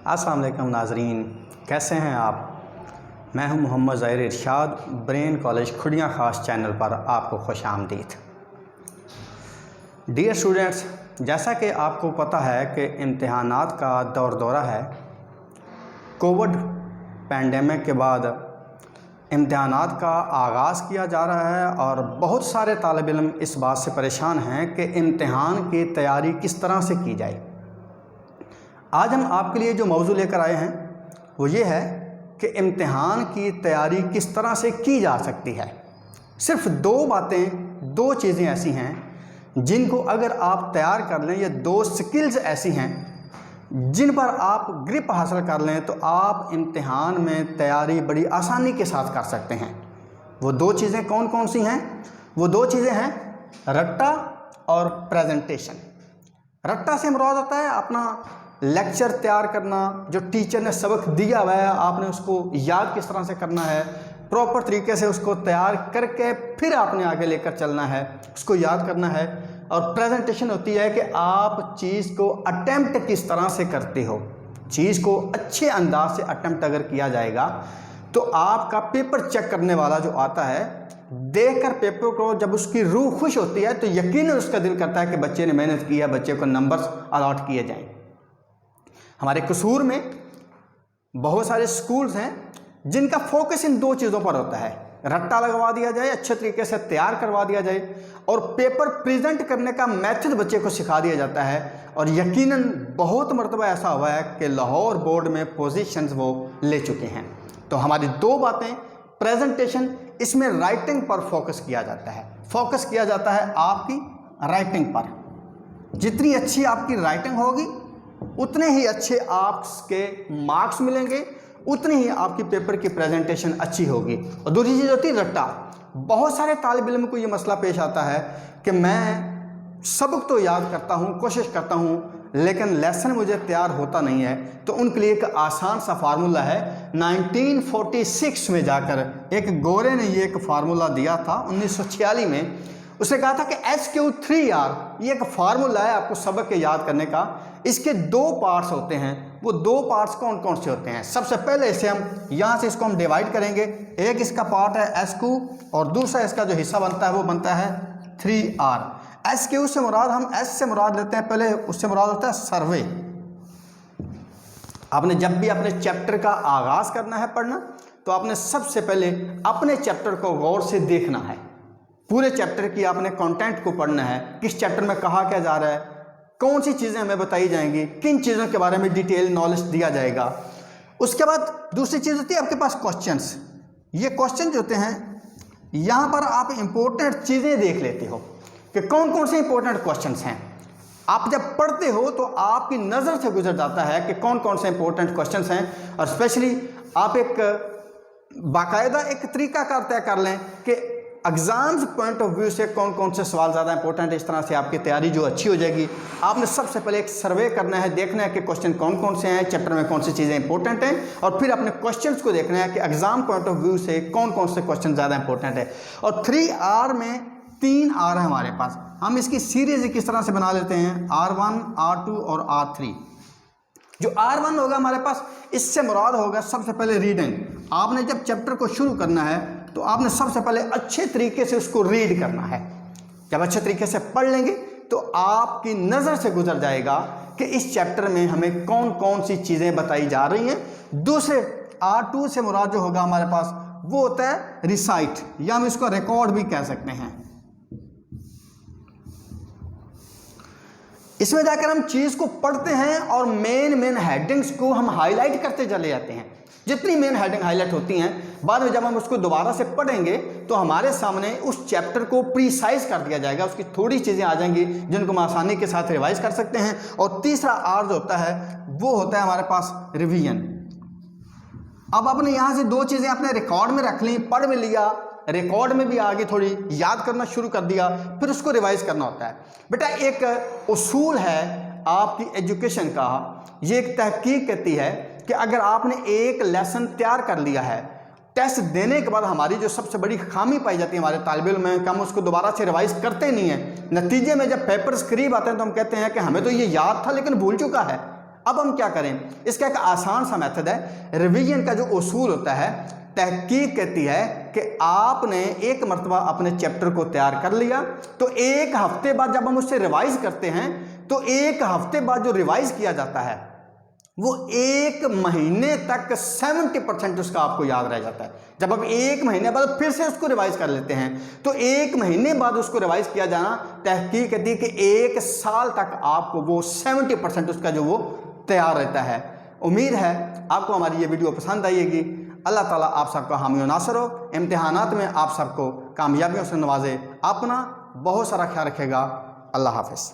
अस्सलाम वालेकुम नाजरीन, कैसे हैं आप। मैं हूं मोहम्मद ज़ाहिर इरशाद। ब्रेन कॉलेज खुड़ियाँ ख़ास चैनल पर आपको खुश आमदीद। डियर स्टूडेंट्स, जैसा कि आपको पता है कि इम्तिहानात का दौरा है। कोविड पैंडेमिक के बाद इम्तिहानात का आगाज़ किया जा रहा है और बहुत सारे तालिब इल्म इस बात से परेशान हैं कि इम्तिहान की तैयारी किस तरह से की जाए। आज हम आपके लिए जो मौजू लेकर आए हैं वो ये है कि इम्तिहान की तैयारी किस तरह से की जा सकती है। सिर्फ दो चीज़ें ऐसी हैं जिनको अगर आप तैयार कर लें, ये दो स्किल्स ऐसी हैं जिन पर आप ग्रिप हासिल कर लें तो आप इम्तिहान में तैयारी बड़ी आसानी के साथ कर सकते हैं। वो दो चीज़ें कौन कौन सी हैं? वो दो चीज़ें हैं रट्टा और प्रेजेंटेशन। रट्टा से मुराद होता है अपना लेक्चर तैयार करना, जो टीचर ने सबक दिया हुआ है आपने उसको याद किस तरह से करना है, प्रॉपर तरीके से उसको तैयार करके फिर आपने आगे लेकर चलना है, उसको याद करना है। और प्रेजेंटेशन होती है कि आप चीज़ को अटेम्प्ट किस तरह से करते हो। चीज़ को अच्छे अंदाज से अटेम्प्ट अगर किया जाएगा तो आपका पेपर चेक करने वाला जो आता है, देखकर पेपर को जब उसकी रूह खुश होती है तो यकीनन उसका दिल करता है कि बच्चे ने मेहनत की है, बच्चे को नंबर्स अलॉट किए जाएं। हमारे कसूर में बहुत सारे स्कूल्स हैं जिनका फोकस इन दो चीज़ों पर होता है। रट्टा लगवा दिया जाए, अच्छे तरीके से तैयार करवा दिया जाए और पेपर प्रेजेंट करने का मेथड बच्चे को सिखा दिया जाता है। और यकीनन बहुत मरतबा ऐसा हुआ है कि लाहौर बोर्ड में पोजीशंस वो ले चुके हैं। तो हमारी दो बातें, प्रेजेंटेशन, इसमें राइटिंग पर फोकस किया जाता है। फोकस किया जाता है आपकी राइटिंग पर। जितनी अच्छी आपकी राइटिंग होगी उतने ही अच्छे आपके मार्क्स मिलेंगे, उतनी ही आपकी पेपर की प्रेजेंटेशन अच्छी होगी। और दूसरी चीज़ होती है रट्टा। बहुत सारे तालिब इल्म को ये मसला पेश आता है कि मैं सबक तो याद करता हूँ, कोशिश करता हूँ, लेकिन लेसन मुझे तैयार होता नहीं है। तो उनके लिए एक आसान सा फार्मूला है। 1946 में जाकर एक गोरे ने ये एक फार्मूला दिया था 1946 में। उसने कहा था कि SQ3R ये एक फार्मूला है आपको सबक के याद करने का। इसके दो पार्ट्स होते हैं। वो दो पार्ट्स कौन कौन से होते हैं? सबसे पहले इसे हम यहाँ से इसको हम डिवाइड करेंगे। एक इसका पार्ट है SQ और दूसरा इसका जो हिस्सा बनता है वो बनता है 3R। SQ से मुराद हम S से मुराद लेते हैं, पहले उससे मुराद होता है सर्वे। आपने जब भी अपने चैप्टर का आगाज़ करना है पढ़ना तो आपने सबसे पहले अपने चैप्टर को गौर से देखना है। पूरे चैप्टर की आपने कंटेंट को पढ़ना है, किस चैप्टर में कहा क्या जा रहा है, कौन सी चीज़ें हमें बताई जाएंगी, किन चीज़ों के बारे में डिटेल नॉलेज दिया जाएगा। उसके बाद दूसरी चीज़ होती है आपके पास क्वेश्चंस। ये क्वेश्चन जो होते हैं यहाँ पर आप इंपॉर्टेंट चीज़ें देख लेते हो कि कौन कौन से इंपॉर्टेंट क्वेश्चंस हैं। आप जब पढ़ते हो तो आपकी नज़र से गुजर जाता है कि कौन कौन से इंपॉर्टेंट क्वेश्चंस हैं। और स्पेशली आप एक बाकायदा एक तरीकाकार तय कर लें कि एग्ज़ाम्स पॉइंट ऑफ व्यू से कौन कौन से सवाल ज़्यादा इंपॉर्टेंट है। इस तरह से आपकी तैयारी जो अच्छी हो जाएगी। आपने सबसे पहले एक सर्वे करना है, देखना है कि क्वेश्चन कौन कौन से हैं, चैप्टर में कौन सी चीज़ें इंपॉर्टेंट हैं, और फिर अपने क्वेश्चंस को देखना है कि एग्ज़ाम पॉइंट ऑफ व्यू से कौन कौन से क्वेश्चन ज़्यादा इंपॉर्टेंट है। और 3R में 3R है हमारे पास। हम इसकी सीरीज किस तरह से बना लेते हैं, R1, R2 और R3। जो R1 होगा हमारे पास, इससे मुराद होगा सबसे पहले रीडिंग। आपने जब चैप्टर को शुरू करना है तो आपने सबसे पहले अच्छे तरीके से उसको रीड करना है। जब अच्छे तरीके से पढ़ लेंगे तो आपकी नज़र से गुजर जाएगा कि इस चैप्टर में हमें कौन कौन सी चीज़ें बताई जा रही हैं। दूसरे R2 से मुराद जो होगा हमारे पास वो होता है रिसाइट, या हम इसको रिकॉर्ड भी कह सकते हैं। इसमें जाकर हम चीज़ को पढ़ते हैं और मेन हेडिंग्स को हम हाईलाइट करते चले जाते हैं। जितनी मेन हेडिंग हाईलाइट होती हैं, बाद में जब हम उसको दोबारा से पढ़ेंगे तो हमारे सामने उस चैप्टर को प्रीसाइज कर दिया जाएगा। उसकी थोड़ी चीज़ें आ जाएंगी जिनको हम आसानी के साथ रिवाइज कर सकते हैं। और तीसरा R जो होता है वो होता है हमारे पास रिवीजन। अब आपने यहाँ से दो चीज़ें अपने रिकॉर्ड में रख ली, पढ़ में लिया, रिकॉर्ड में भी आगे थोड़ी याद करना शुरू कर दिया, फिर उसको रिवाइज करना होता है। बेटा एक उसूल है आपकी एजुकेशन का, ये एक तहकीक कहती है कि अगर आपने एक लेसन तैयार कर लिया है, टेस्ट देने के बाद हमारी जो सबसे बड़ी खामी पाई जाती है हमारे तालिब इल्म में, हम उसको दोबारा से रिवाइज करते नहीं हैं। नतीजे में जब पेपर्स करीब आते हैं तो हम कहते हैं कि हमें तो ये याद था लेकिन भूल चुका है। अब हम क्या करें, इसका एक आसान सा मेथड है। रिवीजन का जो उसूल होता है, तहकीक कहती है कि आपने एक मरतबा अपने चैप्टर को तैयार कर लिया तो एक हफ्ते बाद जब हम उससे रिवाइज करते हैं तो एक हफ्ते बाद जो रिवाइज किया जाता है वो एक महीने तक 70% उसका आपको याद रह जाता है। जब आप एक महीने बाद फिर से उसको रिवाइज कर लेते हैं तो एक महीने बाद उसको रिवाइज किया जाना, तहकीक कहती है कि एक साल तक आपको वो 70% उसका जो वो तैयार रहता है। उम्मीद है आपको हमारी ये वीडियो पसंद आएगी। अल्लाह ताला आप सबका हामी व नासर हो, इम्तिहानात में आप सबको कामयाबियों से नवाजे। अपना बहुत सारा ख्याल रखेगा। अल्लाह हाफ़िज़।